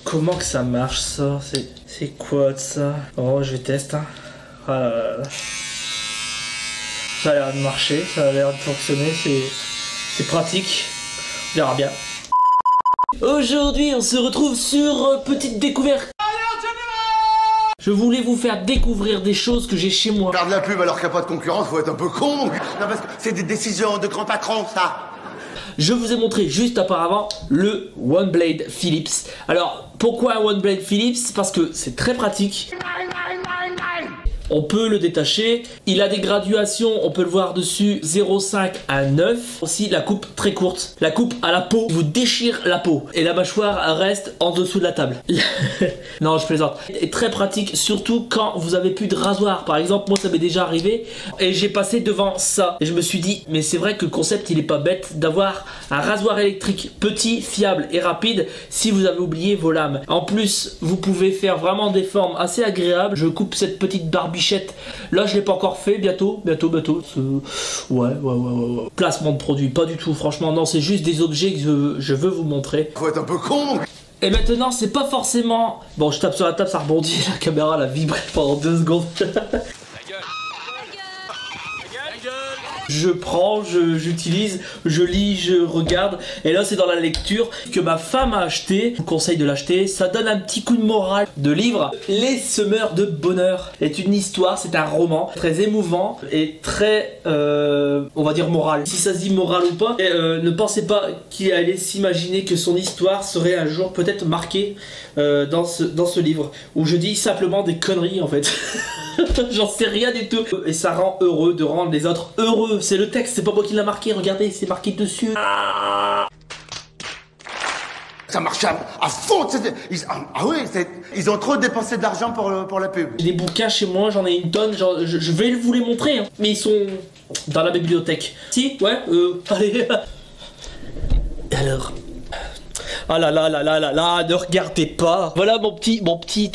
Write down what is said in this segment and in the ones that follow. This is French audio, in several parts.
Comment que ça marche ça? C'est quoi de ça? Oh, je vais tester. Hein. Ah là là là. Ça a l'air de marcher, ça a l'air de fonctionner, c'est pratique. On verra bien. Aujourd'hui, on se retrouve sur Petite Découverte. Je voulais vous faire découvrir des choses que j'ai chez moi. Faire de la pub alors qu'il n'y a pas de concurrence, faut être un peu con. Non, parce que c'est des décisions de grands patrons, ça. Je vous ai montré juste auparavant le One Blade Philips. Alors, pourquoi un One Blade Philips? Parce que c'est très pratique. On peut le détacher. Il a des graduations, on peut le voir dessus, 0,5 à 9. Aussi la coupe très courte. La coupe à la peau vous déchire la peau. Et la mâchoire reste en dessous de la table. Non, je plaisante. Et très pratique, surtout quand vous avez plus de rasoir. Par exemple, moi ça m'est déjà arrivé. Et j'ai passé devant ça. Et je me suis dit, mais c'est vrai que le concept il est pas bête d'avoir un rasoir électrique petit, fiable et rapide si vous avez oublié vos lames. En plus, vous pouvez faire vraiment des formes assez agréables. Je coupe cette petite barbichette. Là, je l'ai pas encore fait. Bientôt. Ouais. Placement de produit, pas du tout. Franchement, non, c'est juste des objets que je veux vous montrer. Faut être un peu con. Et maintenant, c'est pas forcément. Bon, je tape sur la table, ça rebondit. La caméra, elle a vibré pendant 2 secondes. Je prends, j'utilise, je lis, je regarde. Et là, c'est dans la lecture que ma femme a acheté. Je vous conseille de l'acheter. Ça donne un petit coup de morale. De livre Les Semeurs de Bonheur est une histoire, c'est un roman très émouvant et très, on va dire moral. Si ça se dit moral ou pas, ne pensez pas qu'il allait s'imaginer que son histoire serait un jour peut-être marquée dans ce livre. Où je dis simplement des conneries en fait. J'en sais rien du tout. Et ça rend heureux de rendre les autres heureux. C'est le texte, c'est pas moi qui l'a marqué. Regardez, c'est marqué dessus. Ça marche à fond. Ils ont trop dépensé d'argent pour la pub. J'ai des bouquins chez moi, j'en ai une tonne. Genre, je vais vous les montrer. Hein. Mais ils sont dans la bibliothèque. Si, ouais, allez. Alors. Ah là, ne regardez pas. Voilà mon petit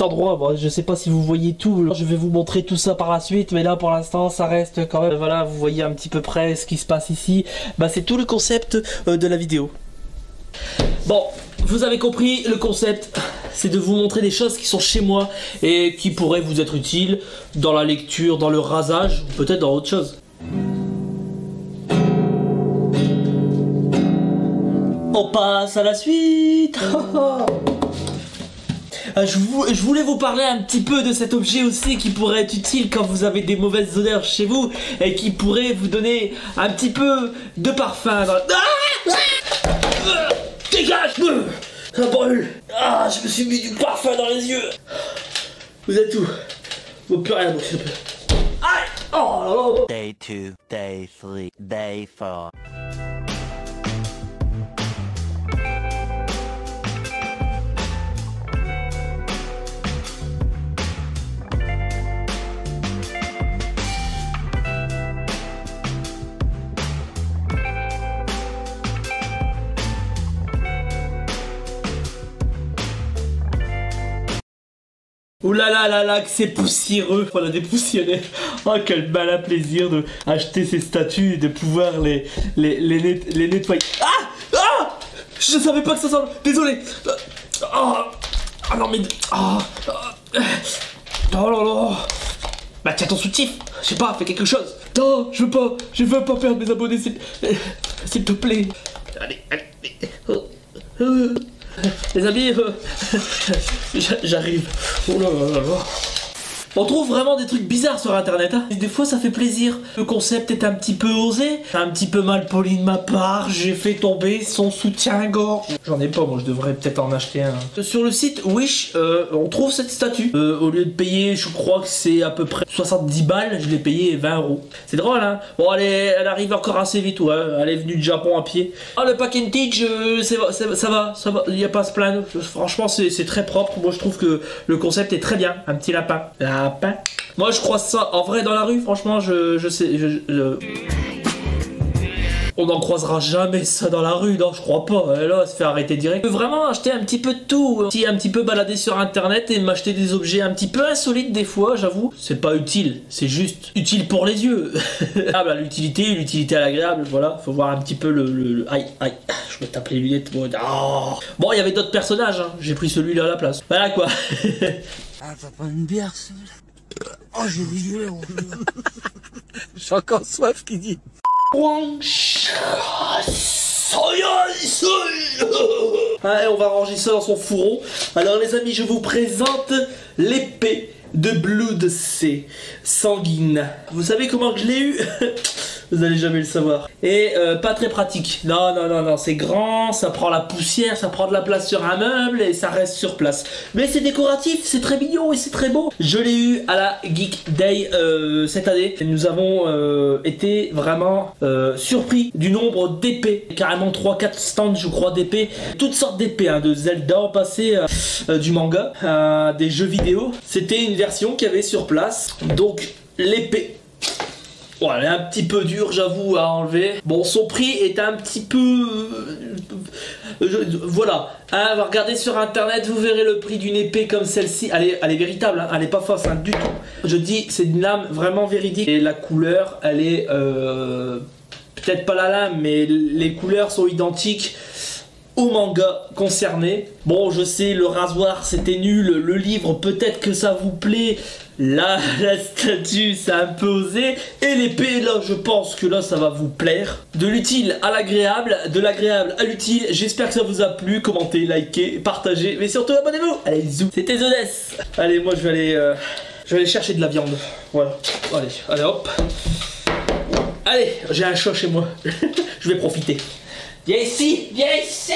endroit. Bon, je sais pas si vous voyez tout. Je vais vous montrer tout ça par la suite, mais là pour l'instant ça reste quand même. Voilà, vous voyez un petit peu près ce qui se passe ici. Bah c'est tout le concept de la vidéo. Bon, vous avez compris le concept. C'est de vous montrer des choses qui sont chez moi et qui pourraient vous être utiles dans la lecture, dans le rasage, ou peut-être dans autre chose. On passe à la suite. Je voulais vous parler un petit peu de cet objet aussi qui pourrait être utile quand vous avez des mauvaises odeurs chez vous et qui pourrait vous donner un petit peu de parfum dans... Dégage! Ça brûle! Ah, je me suis mis du parfum dans les yeux! Vous êtes où? Bon, plus rien, donc s'il te plaît. Aïe! Oh là là! Day 2, Day 3, Day 4. Ouh là là, que c'est poussiéreux. On a dépoussiéré. Oh, quel malin plaisir de acheter ces statues et de pouvoir les nettoyer. Ah! Je savais pas que ça semble. Désolé. Ah non mais... Oh là là. Bah tiens ton soutif. Je sais pas, fais quelque chose. Non, je veux pas perdre mes abonnés, s'il te plaît. Allez. Les amis, j'arrive. Oh là là là là. On trouve vraiment des trucs bizarres sur internet, hein. Des fois ça fait plaisir. Le concept est un petit peu osé, un petit peu mal poli de ma part. J'ai fait tomber son soutien-gorge. J'en ai pas, moi je devrais peut-être en acheter un. Sur le site Wish, on trouve cette statue. Au lieu de payer, je crois que c'est à peu près 70 balles, je l'ai payé 20 €. C'est drôle, hein. Bon, elle arrive encore assez vite, ouais. Elle est venue du Japon à pied. Ah, le packaging, ça va. Il n'y a pas à se plaindre. Franchement, c'est très propre. Moi je trouve que le concept est très bien. Un petit lapin. Moi je croise ça en vrai dans la rue, franchement je sais. On n'en croisera jamais ça dans la rue, non, je crois pas. Là, on se fait arrêter direct. Je peux vraiment acheter un petit peu de tout. Un petit peu balader sur internet et m'acheter des objets un petit peu insolites des fois, j'avoue. C'est pas utile, c'est juste utile pour les yeux. Ah bah l'utilité à l'agréable, voilà. Faut voir un petit peu le... Aïe, aïe, je me tape les lunettes. Bon, il y avait d'autres personnages, hein. J'ai pris celui-là à la place. Voilà quoi. Ah, t'as pas une bière, ça? Oh, j'ai rigolé. Je suis encore soif qui dit. Allez, on va ranger ça dans son fourreau. Alors les amis, je vous présente l'épée de Blood C, sanguine. Vous savez comment que je l'ai eu? Vous allez jamais le savoir. Et pas très pratique. Non, c'est grand, ça prend la poussière, ça prend de la place sur un meuble et ça reste sur place. Mais c'est décoratif, c'est très mignon et c'est très beau. Je l'ai eu à la Geek Day cette année. Et nous avons été vraiment surpris du nombre d'épées. Carrément 3-4 stands, je crois, d'épées. Toutes sortes d'épées, hein, de Zelda en passé, du manga, des jeux vidéo. C'était une version qu'il y avait sur place. Donc l'épée. Bon, elle est un petit peu dure, j'avoue, à enlever. Bon, son prix est un petit peu... voilà. Hein, regardez sur internet, vous verrez le prix d'une épée comme celle-ci. Elle est véritable, hein, elle est pas fausse, hein, du tout. Je dis, c'est une lame vraiment véridique. Et la couleur, elle est... peut-être pas la lame, mais les couleurs sont identiques au manga concerné. Bon, je sais, le rasoir c'était nul, le livre peut-être que ça vous plaît, là la statue c'est un peu osé, et l'épée là je pense que là ça va vous plaire. De l'utile à l'agréable, de l'agréable à l'utile. J'espère que ça vous a plu. Commentez, likez, partagez, mais surtout abonnez-vous. Allez, zou, c'était Zodess. Allez, moi je vais aller chercher de la viande. Voilà, allez hop. Allez, j'ai un chat chez moi. Je vais profiter. Viens ici, viens ici.